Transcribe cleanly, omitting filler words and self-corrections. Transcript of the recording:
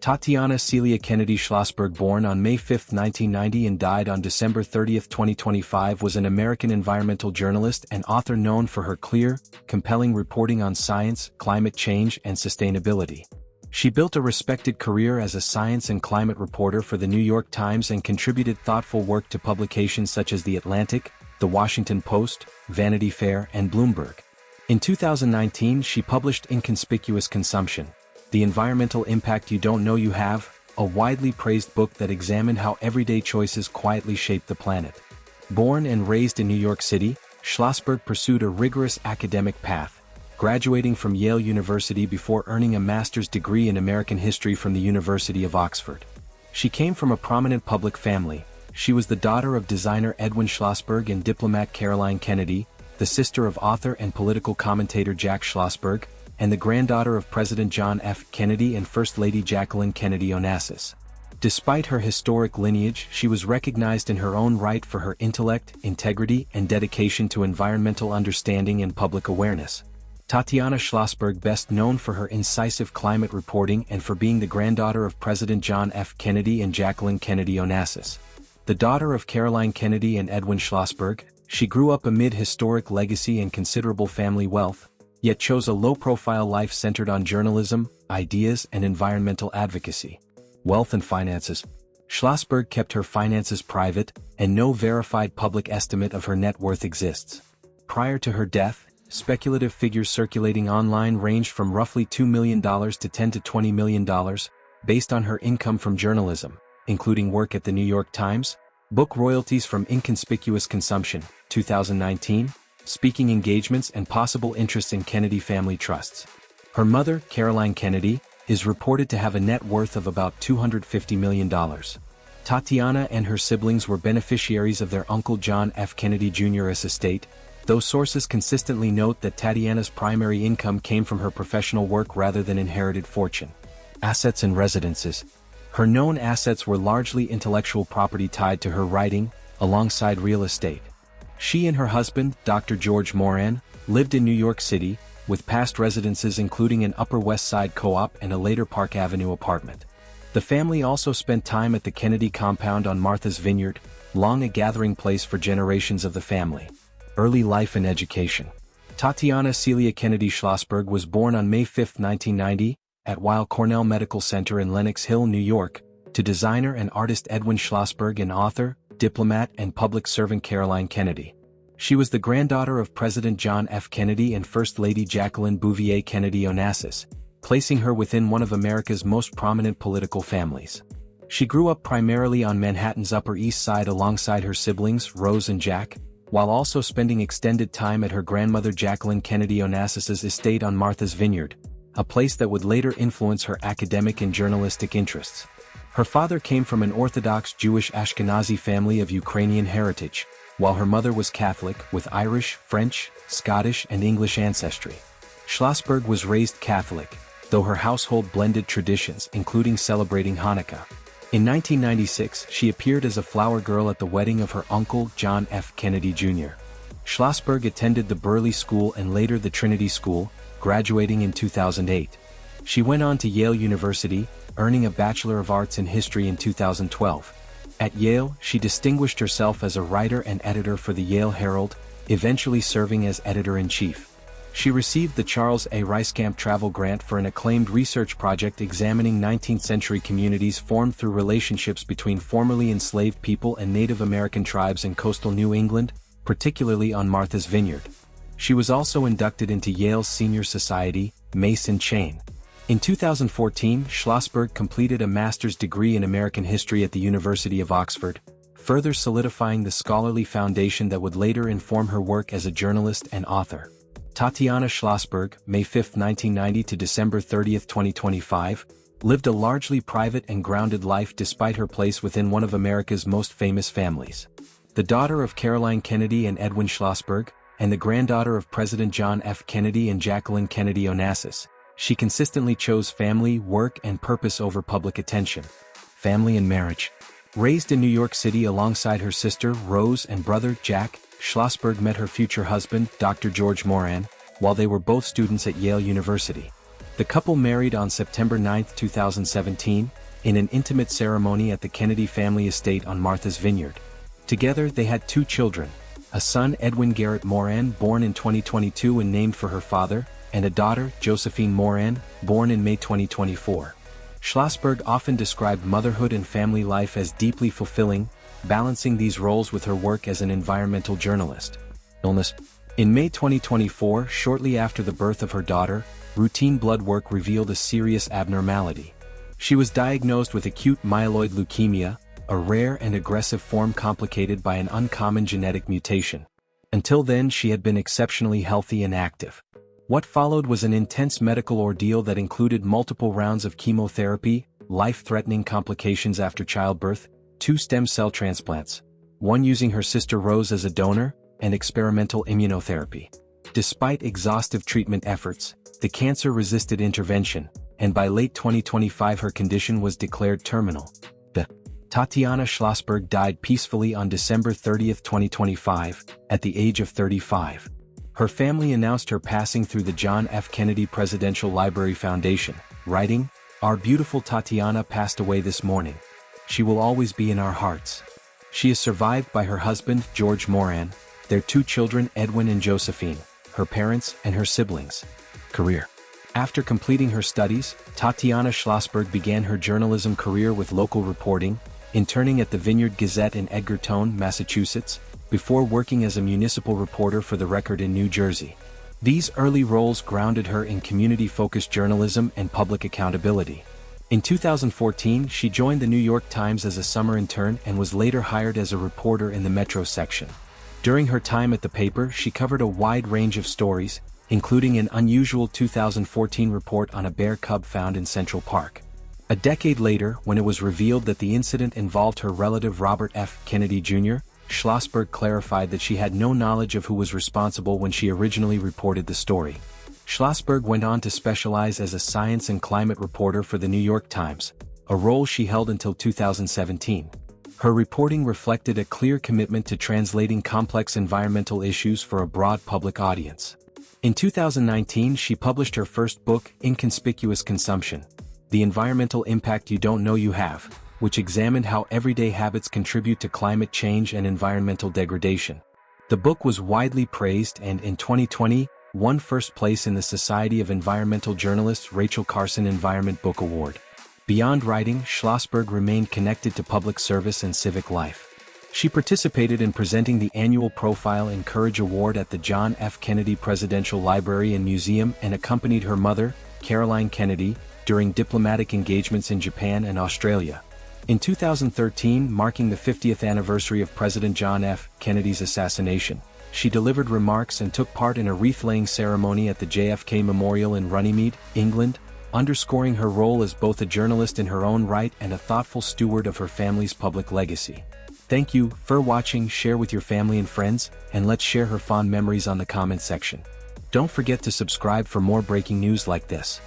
Tatiana Celia Kennedy Schlossberg, born on May 5, 1990 and died on December 30, 2025, was an American environmental journalist and author known for her clear, compelling reporting on science, climate change, and sustainability. She built a respected career as a science and climate reporter for the New York Times and contributed thoughtful work to publications such as The Atlantic, The Washington Post, Vanity Fair, and Bloomberg. In 2019, she published Inconspicuous Consumption: The Environmental Impact You Don't Know You Have, a widely praised book that examined how everyday choices quietly shape the planet. Born and raised in New York City, Schlossberg pursued a rigorous academic path, graduating from Yale University before earning a master's degree in American history from the University of Oxford. She came from a prominent public family. She was the daughter of designer Edwin Schlossberg and diplomat Caroline Kennedy, the sister of author and political commentator Jack Schlossberg, and the granddaughter of President John F. Kennedy and First Lady Jacqueline Kennedy Onassis. Despite her historic lineage, she was recognized in her own right for her intellect, integrity, and dedication to environmental understanding and public awareness. Tatiana Schlossberg, best known for her incisive climate reporting and for being the granddaughter of President John F. Kennedy and Jacqueline Kennedy Onassis. The daughter of Caroline Kennedy and Edwin Schlossberg, she grew up amid historic legacy and considerable family wealth, yet chose a low-profile life centered on journalism, ideas, and environmental advocacy. Wealth and finances. Schlossberg kept her finances private, and no verified public estimate of her net worth exists. Prior to her death, speculative figures circulating online ranged from roughly $2 million to $10 to $20 million, based on her income from journalism, including work at the New York Times, book royalties from Inconspicuous Consumption, 2019, speaking engagements, and possible interests in Kennedy family trusts. Her mother, Caroline Kennedy, is reported to have a net worth of about $250 million. Tatiana and her siblings were beneficiaries of their uncle John F. Kennedy Jr.'s estate, though sources consistently note that Tatiana's primary income came from her professional work rather than inherited fortune. Assets and residences. Her known assets were largely intellectual property tied to her writing, alongside real estate. She and her husband, Dr. George Moran, lived in New York City, with past residences including an Upper West Side co-op and a later Park Avenue apartment. The family also spent time at the Kennedy compound on Martha's Vineyard, long a gathering place for generations of the family. Early life and education. Tatiana Celia Kennedy Schlossberg was born on May 5, 1990, at Weill Cornell Medical Center in Lenox Hill, New York, to designer and artist Edwin Schlossberg and author, diplomat, and public servant Caroline Kennedy. She was the granddaughter of President John F. Kennedy and First Lady Jacqueline Bouvier Kennedy Onassis, placing her within one of America's most prominent political families. She grew up primarily on Manhattan's Upper East Side alongside her siblings, Rose and Jack, while also spending extended time at her grandmother Jacqueline Kennedy Onassis's estate on Martha's Vineyard, a place that would later influence her academic and journalistic interests. Her father came from an Orthodox Jewish Ashkenazi family of Ukrainian heritage, while her mother was Catholic with Irish, French, Scottish, and English ancestry. Schlossberg was raised Catholic, though her household blended traditions, including celebrating Hanukkah. In 1996, she appeared as a flower girl at the wedding of her uncle, John F. Kennedy Jr. Schlossberg attended the Burleigh School and later the Trinity School, graduating in 2008. She went on to Yale University, earning a Bachelor of Arts in History in 2012. At Yale, she distinguished herself as a writer and editor for the Yale Herald, eventually serving as editor-in-chief. She received the Charles A. Reiskamp Travel Grant for an acclaimed research project examining 19th-century communities formed through relationships between formerly enslaved people and Native American tribes in coastal New England, particularly on Martha's Vineyard. She was also inducted into Yale's Senior Society, Mason Chain. In 2014, Schlossberg completed a master's degree in American history at the University of Oxford, further solidifying the scholarly foundation that would later inform her work as a journalist and author. Tatiana Schlossberg, May 5, 1990 to December 30, 2025, lived a largely private and grounded life despite her place within one of America's most famous families. The daughter of Caroline Kennedy and Edwin Schlossberg, and the granddaughter of President John F. Kennedy and Jacqueline Kennedy Onassis, she consistently chose family, work, and purpose over public attention. Family and marriage. Raised in New York City alongside her sister, Rose, and brother, Jack, Schlossberg met her future husband, Dr. George Moran, while they were both students at Yale University. The couple married on September 9, 2017, in an intimate ceremony at the Kennedy family estate on Martha's Vineyard. Together they had 2 children, a son Edwin Garrett Moran, born in 2022 and named for her father, and a daughter, Josephine Moran, born in May 2024. Schlossberg often described motherhood and family life as deeply fulfilling, balancing these roles with her work as an environmental journalist. In May 2024, shortly after the birth of her daughter, routine blood work revealed a serious abnormality. She was diagnosed with acute myeloid leukemia, a rare and aggressive form complicated by an uncommon genetic mutation. Until then, she had been exceptionally healthy and active. What followed was an intense medical ordeal that included multiple rounds of chemotherapy, life-threatening complications after childbirth, 2 stem cell transplants, one using her sister Rose as a donor, and experimental immunotherapy. Despite exhaustive treatment efforts, the cancer resisted intervention, and by late 2025 her condition was declared terminal. Tatiana Schlossberg died peacefully on December 30, 2025, at the age of 35. Her family announced her passing through the John F. Kennedy Presidential Library Foundation, writing, "Our beautiful Tatiana passed away this morning. She will always be in our hearts." She is survived by her husband, George Moran, their 2 children, Edwin and Josephine, her parents, and her siblings. Career. After completing her studies, Tatiana Schlossberg began her journalism career with local reporting, interning at the Vineyard Gazette in Edgartown, Massachusetts, before working as a municipal reporter for the Record in New Jersey. These early roles grounded her in community-focused journalism and public accountability. In 2014, she joined the New York Times as a summer intern and was later hired as a reporter in the Metro section. During her time at the paper, she covered a wide range of stories, including an unusual 2014 report on a bear cub found in Central Park. A decade later, when it was revealed that the incident involved her relative Robert F. Kennedy Jr., Schlossberg clarified that she had no knowledge of who was responsible when she originally reported the story. Schlossberg went on to specialize as a science and climate reporter for the New York Times, a role she held until 2017. Her reporting reflected a clear commitment to translating complex environmental issues for a broad public audience. In 2019, she published her first book, Inconspicuous Consumption: The Environmental Impact You Don't Know You Have, which examined how everyday habits contribute to climate change and environmental degradation. The book was widely praised and, in 2020, won first place in the Society of Environmental Journalists Rachel Carson Environment Book Award. Beyond writing, Schlossberg remained connected to public service and civic life. She participated in presenting the annual Profile and Courage Award at the John F. Kennedy Presidential Library and Museum and accompanied her mother, Caroline Kennedy, during diplomatic engagements in Japan and Australia. In 2013, marking the 50th anniversary of President John F. Kennedy's assassination, she delivered remarks and took part in a wreath-laying ceremony at the JFK Memorial in Runnymede, England, underscoring her role as both a journalist in her own right and a thoughtful steward of her family's public legacy. Thank you for watching. Share with your family and friends, and let's share her fond memories on the comment section. Don't forget to subscribe for more breaking news like this.